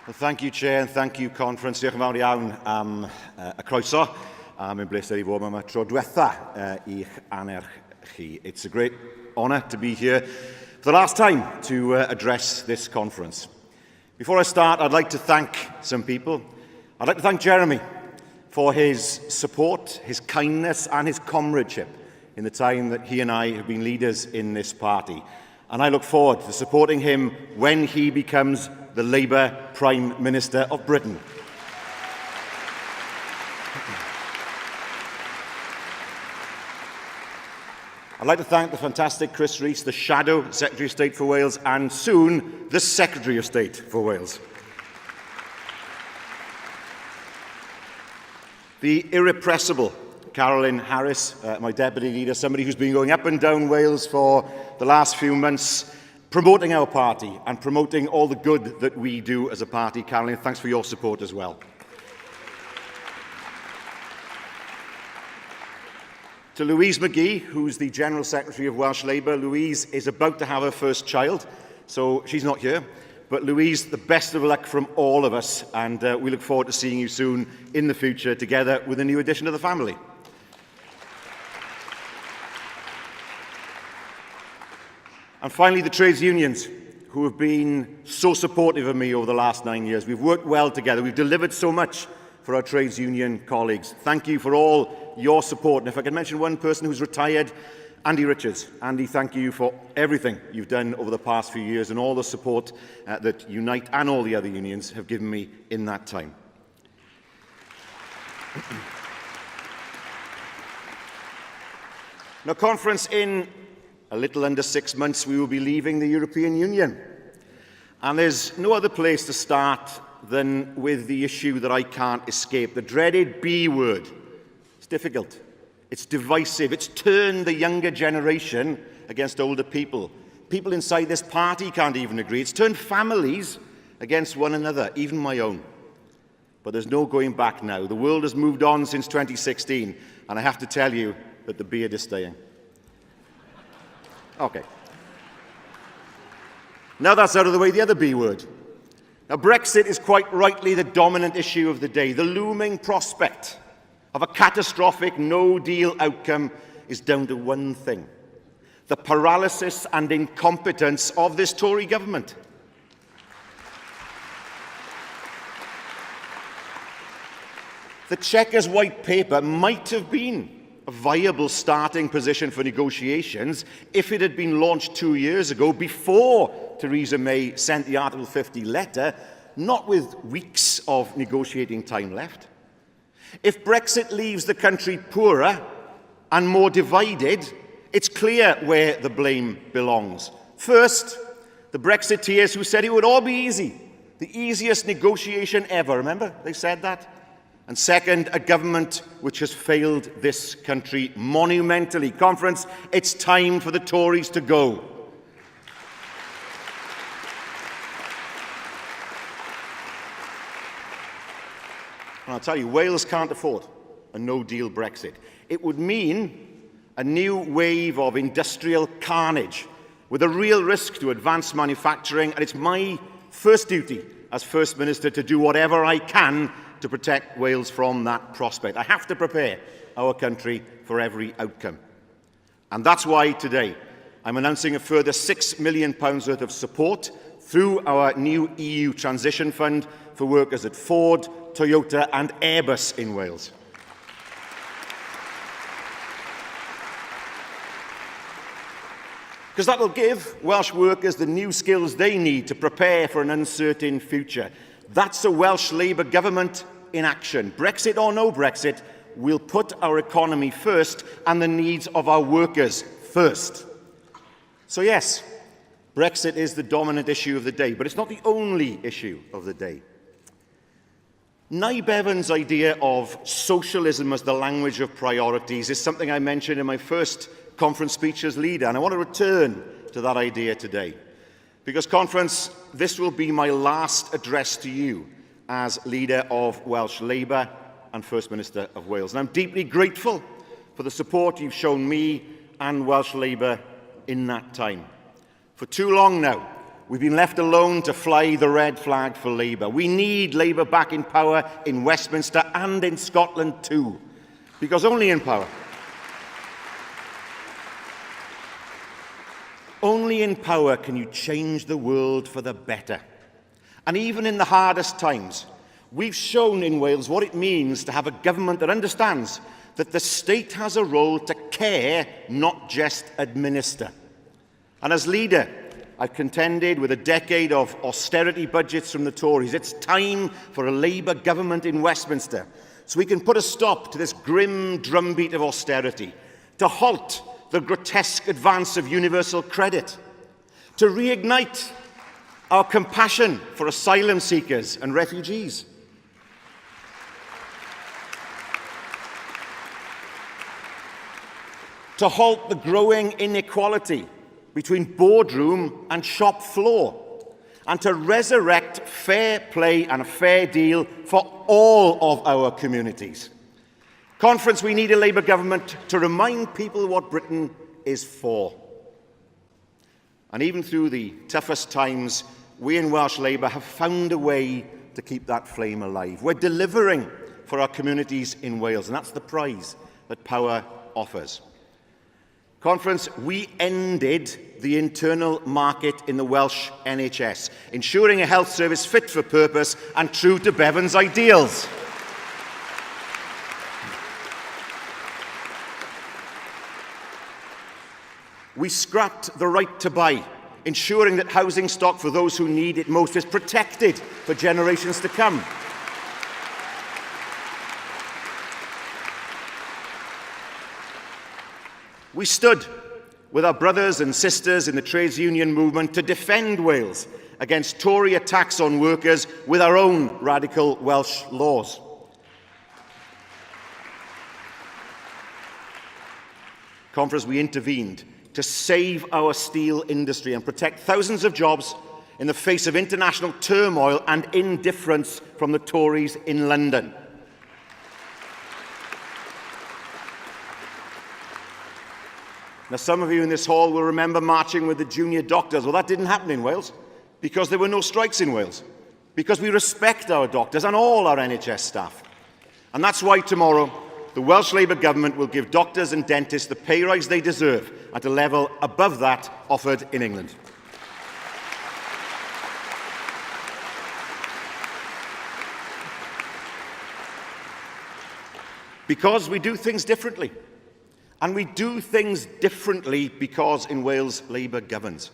Well, thank you, Chair, and thank you, Conference. Diolch yn fawr iawn am y croeso. Mae'n bleser i fod yma tro diwetha i'ch anerch chi. It's a great honour to be here for the last time to address this conference. Before I start, I'd like to thank some people. I'd like to thank Jeremy for his support, his kindness and his comradeship in the time that he and I have been leaders in this party. And I look forward to supporting him when he becomes the Labour Prime Minister of Britain. I'd like to thank the fantastic Chris Rees, the Shadow Secretary of State for Wales, and soon the Secretary of State for Wales. The irrepressible Carwyn Harris, my Deputy Leader, somebody who's been going up and down Wales for the last few months, promoting our party and promoting all the good that we do as a party. Carwyn, thanks for your support as well. To Louise McGee, who's the General Secretary of Welsh Labour. Louise is about to have her first child, so she's not here. But Louise, the best of luck from all of us, and we look forward to seeing you soon in the future together with a new addition to the family. And finally, the trades unions, who have been so supportive of me over the last 9 years. We've worked well together. We've delivered so much for our trades union colleagues. Thank you for all your support. And if I can mention one person who's retired, Andy Richards. Andy, thank you for everything you've done over the past few years and all the support that Unite and all the other unions have given me in that time. Now, Conference, in a little under 6 months, we will be leaving the European Union. And there's no other place to start than with the issue that I can't escape, the dreaded B word. It's difficult. It's divisive. It's turned the younger generation against older people. People inside this party can't even agree. It's turned families against one another, even my own. But there's no going back now. The world has moved on since 2016, and I have to tell you that the beard is staying. Okay. Now that's out of the way, the other B word. Now, Brexit is quite rightly the dominant issue of the day. The looming prospect of a catastrophic no-deal outcome is down to one thing: the paralysis and incompetence of this Tory government. The Chequers White Paper might have been a viable starting position for negotiations if it had been launched 2 years ago, before Theresa May sent the Article 50 letter, not with weeks of negotiating time left. If Brexit leaves the country poorer and more divided, it's clear where the blame belongs. First, the Brexiteers who said it would all be easy, the easiest negotiation ever. Remember, they said that? And second, a government which has failed this country monumentally. Conference, it's time for the Tories to go. And I'll tell you, Wales can't afford a no-deal Brexit. It would mean a new wave of industrial carnage with a real risk to advanced manufacturing, and it's my first duty as First Minister to do whatever I can to protect Wales from that prospect. I have to prepare our country for every outcome. And that's why today I'm announcing a further £6 million worth of support through our new EU Transition Fund for workers at Ford, Toyota and Airbus in Wales. Because that will give Welsh workers the new skills they need to prepare for an uncertain future. That's a Welsh Labour government in action. Brexit or no Brexit, we'll put our economy first and the needs of our workers first. So yes, Brexit is the dominant issue of the day, but it's not the only issue of the day. Nye Bevan's idea of socialism as the language of priorities is something I mentioned in my first conference speech as leader, and I want to return to that idea today. Because, Conference, this will be my last address to you as leader of Welsh Labour and First Minister of Wales. And I'm deeply grateful for the support you've shown me and Welsh Labour in that time. For too long now, We've been left alone to fly the red flag for Labour. We need Labour back in power in Westminster and in Scotland too, because only in power can you change the world for the better. And even in the hardest times, we've shown in Wales what it means to have a government that understands that the state has a role to care, not just administer. And as leader, I've contended with a decade of austerity budgets from the Tories. It's time for a Labour government in Westminster so we can put a stop to this grim drumbeat of austerity, to halt the grotesque advance of universal credit, to reignite our compassion for asylum seekers and refugees, to halt the growing inequality between boardroom and shop floor, and to resurrect fair play and a fair deal for all of our communities. Conference, we need a Labour government to remind people what Britain is for. And even through the toughest times, we in Welsh Labour have found a way to keep that flame alive. We're delivering for our communities in Wales, and that's the prize that power offers. Conference, we ended the internal market in the Welsh NHS, ensuring a health service fit for purpose and true to Bevan's ideals. We scrapped the right to buy, ensuring that housing stock for those who need it most is protected for generations to come. We stood with our brothers and sisters in the trades union movement to defend Wales against Tory attacks on workers with our own radical Welsh laws. Conference, we intervened to save our steel industry and protect thousands of jobs in the face of international turmoil and indifference from the Tories in London. Now, some of you in this hall will remember marching with the junior doctors. Well, that didn't happen in Wales because there were no strikes in Wales, because we respect our doctors and all our NHS staff. And that's why tomorrow the Welsh Labour Government will give doctors and dentists the pay rise they deserve at a level above that offered in England. Because we do things differently. And we do things differently because in Wales Labour governs.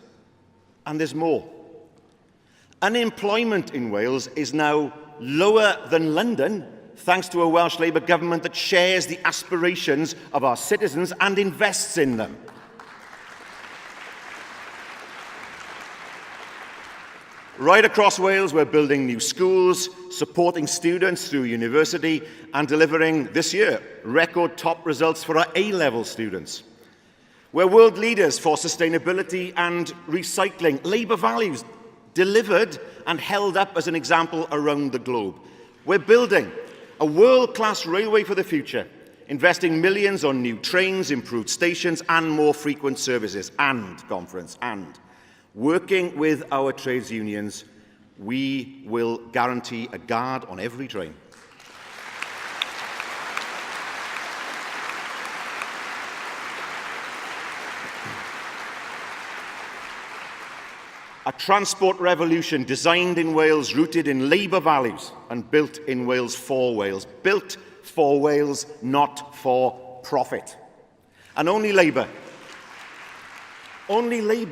And there's more. Unemployment in Wales is now lower than London, thanks to a Welsh Labour government that shares the aspirations of our citizens and invests in them. Right across Wales, we're building new schools, supporting students through university, and delivering this year record top results for our A-level students. We're world leaders for sustainability and recycling. Labour values delivered and held up as an example around the globe. We're building a world-class railway for the future, investing millions on new trains, improved stations, and more frequent services. And working with our trades unions, we will guarantee a guard on every train. A transport revolution designed in Wales, rooted in Labour values and built in Wales for Wales. Built for Wales, not for profit. And only Labour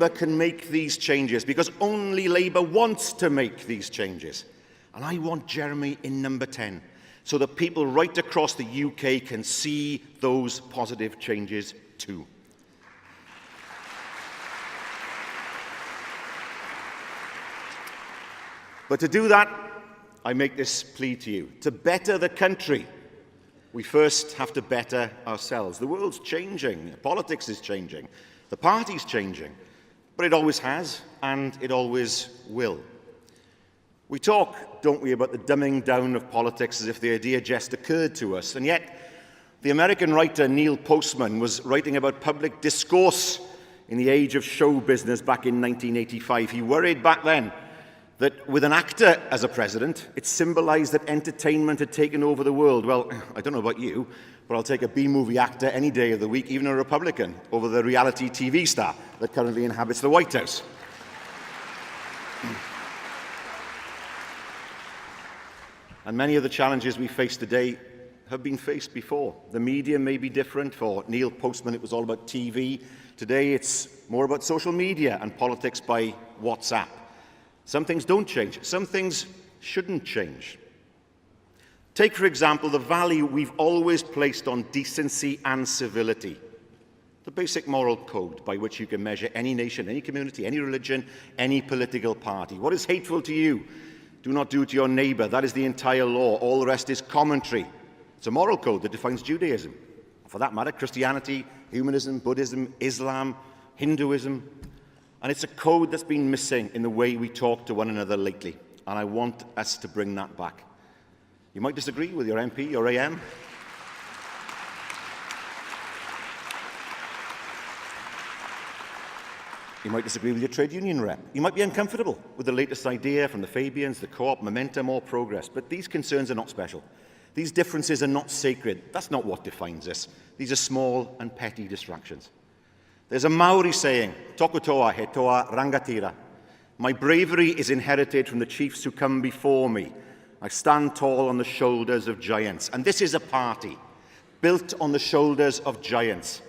can make these changes, because only Labour wants to make these changes. And I want Jeremy in number 10, so that people right across the UK can see those positive changes too. But to do that, I make this plea to you. To better the country, we first have to better ourselves. The world's changing. Politics is changing. The party's changing. But it always has, and it always will. We talk, don't we, about the dumbing down of politics as if the idea just occurred to us. And yet, the American writer Neil Postman was writing about public discourse in the age of show business back in 1985. He worried back then that with an actor as a president, it symbolized that entertainment had taken over the world. Well, I don't know about you, but I'll take a B-movie actor any day of the week, even a Republican, over the reality TV star that currently inhabits the White House. And many of the challenges we face today have been faced before. The media may be different. For Neil Postman, it was all about TV. Today, it's more about social media and politics by WhatsApp. Some things don't change. Some things shouldn't change. Take, for example, the value we've always placed on decency and civility, the basic moral code by which you can measure any nation, any community, any religion, any political party. What is hateful to you, do not do to your neighbor. That is the entire law. All the rest is commentary. It's a moral code that defines Judaism. For that matter, Christianity, humanism, Buddhism, Islam, Hinduism. And it's a code that's been missing in the way we talk to one another lately. And I want us to bring that back. You might disagree with your MP, your AM. You might disagree with your trade union rep. You might be uncomfortable with the latest idea from the Fabians, the Co-op, Momentum, or Progress. But these concerns are not special. These differences are not sacred. That's not what defines us. These are small and petty distractions. There's a Maori saying, "Toko toa he toa rangatira." My bravery is inherited from the chiefs who come before me. I stand tall on the shoulders of giants. And this is a party built on the shoulders of giants.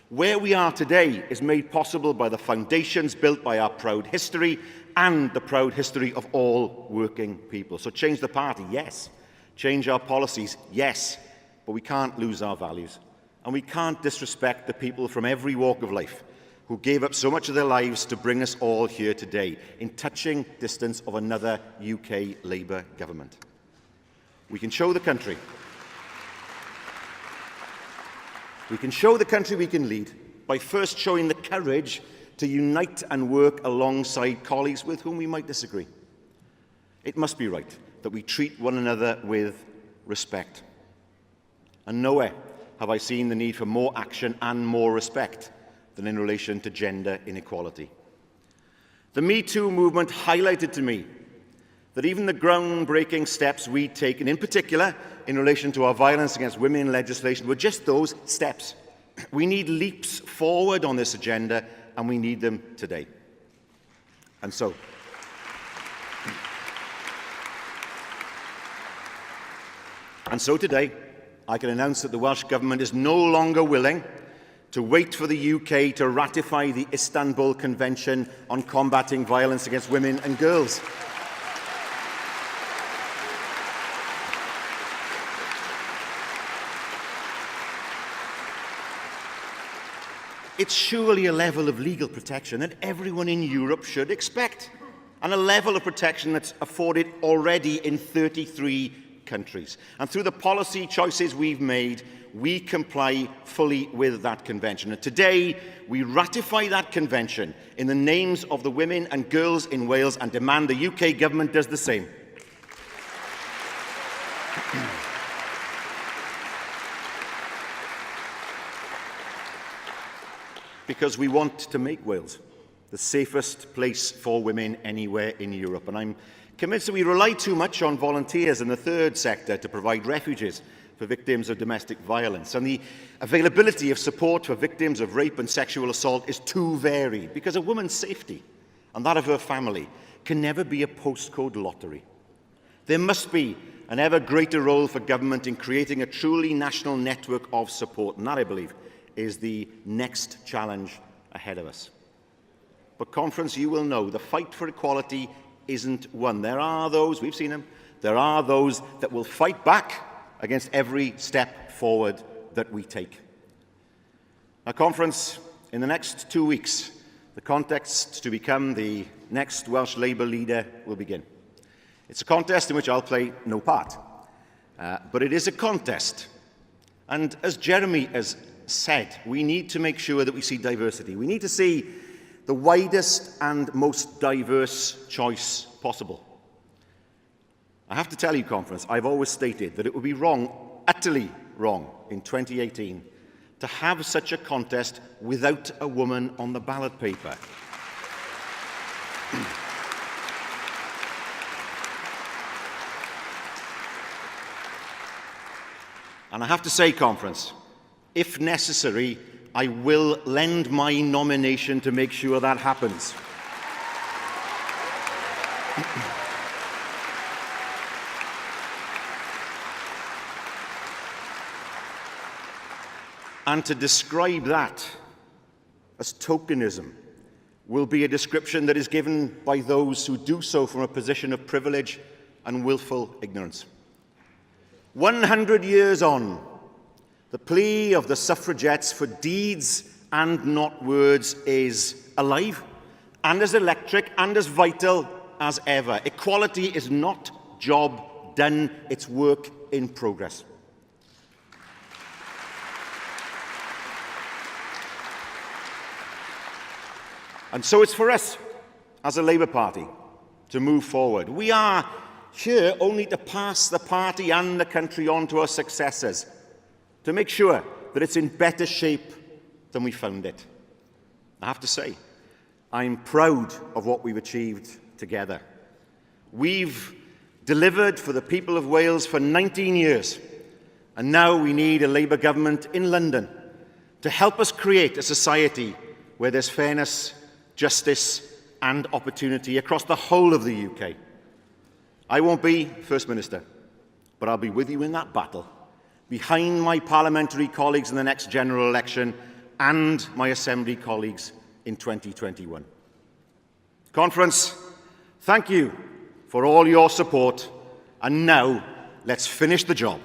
Where we are today is made possible by the foundations built by our proud history and the proud history of all working people. So change the party, yes. Change our policies, yes. But we can't lose our values. And we can't disrespect the people from every walk of life who gave up so much of their lives to bring us all here today, in touching distance of another UK Labour government. We can show the country. We can show the country we can lead by first showing the courage to unite and work alongside colleagues with whom we might disagree. It must be right that we treat one another with respect. And nowhere have I seen the need for more action and more respect than in relation to gender inequality. The Me Too movement highlighted to me that even the groundbreaking steps we'd taken, in particular in relation to our violence against women legislation, were just those steps. We need leaps forward on this agenda, and we need them today. And so today, I can announce that the Welsh Government is no longer willing to wait for the UK to ratify the Istanbul Convention on combating violence against women and girls. It's surely a level of legal protection that everyone in Europe should expect, and a level of protection that's afforded already in 33 countries. And through the policy choices we've made, we comply fully with that convention. And today, we ratify that convention in the names of the women and girls in Wales and demand the UK government does the same. Because we want to make Wales the safest place for women anywhere in Europe. And I'm convinced that we rely too much on volunteers in the third sector to provide refuges for victims of domestic violence. And the availability of support for victims of rape and sexual assault is too varied, because a woman's safety and that of her family can never be a postcode lottery. There must be an ever greater role for government in creating a truly national network of support, and that, I believe, is the next challenge ahead of us. But, Conference, you will know the fight for equality isn't won. There are those, we've seen them, there are those that will fight back against every step forward that we take. Now, Conference, in the next 2 weeks, the contest to become the next Welsh Labour leader will begin. It's a contest in which I'll play no part, but it is a contest. And as Jeremy has said, we need to make sure that we see diversity. We need to see the widest and most diverse choice possible. I have to tell you, Conference, I've always stated that it would be wrong, utterly wrong, in 2018 to have such a contest without a woman on the ballot paper. And I have to say, Conference, if necessary, I will lend my nomination to make sure that happens. And to describe that as tokenism will be a description that is given by those who do so from a position of privilege and willful ignorance. 100 years on, the plea of the suffragettes for deeds and not words is alive and as electric and as vital as ever. Equality is not job done, it's work in progress. And so it's for us, as a Labour Party, to move forward. We are here only to pass the party and the country on to our successors, to make sure that it's in better shape than we found it. I have to say, I'm proud of what we've achieved together. We've delivered for the people of Wales for 19 years, and now we need a Labour government in London to help us create a society where there's fairness, justice and opportunity across the whole of the UK. I won't be First Minister, but I'll be with you in that battle, behind my parliamentary colleagues in the next general election and my Assembly colleagues in 2021. Conference, thank you for all your support, and now let's finish the job.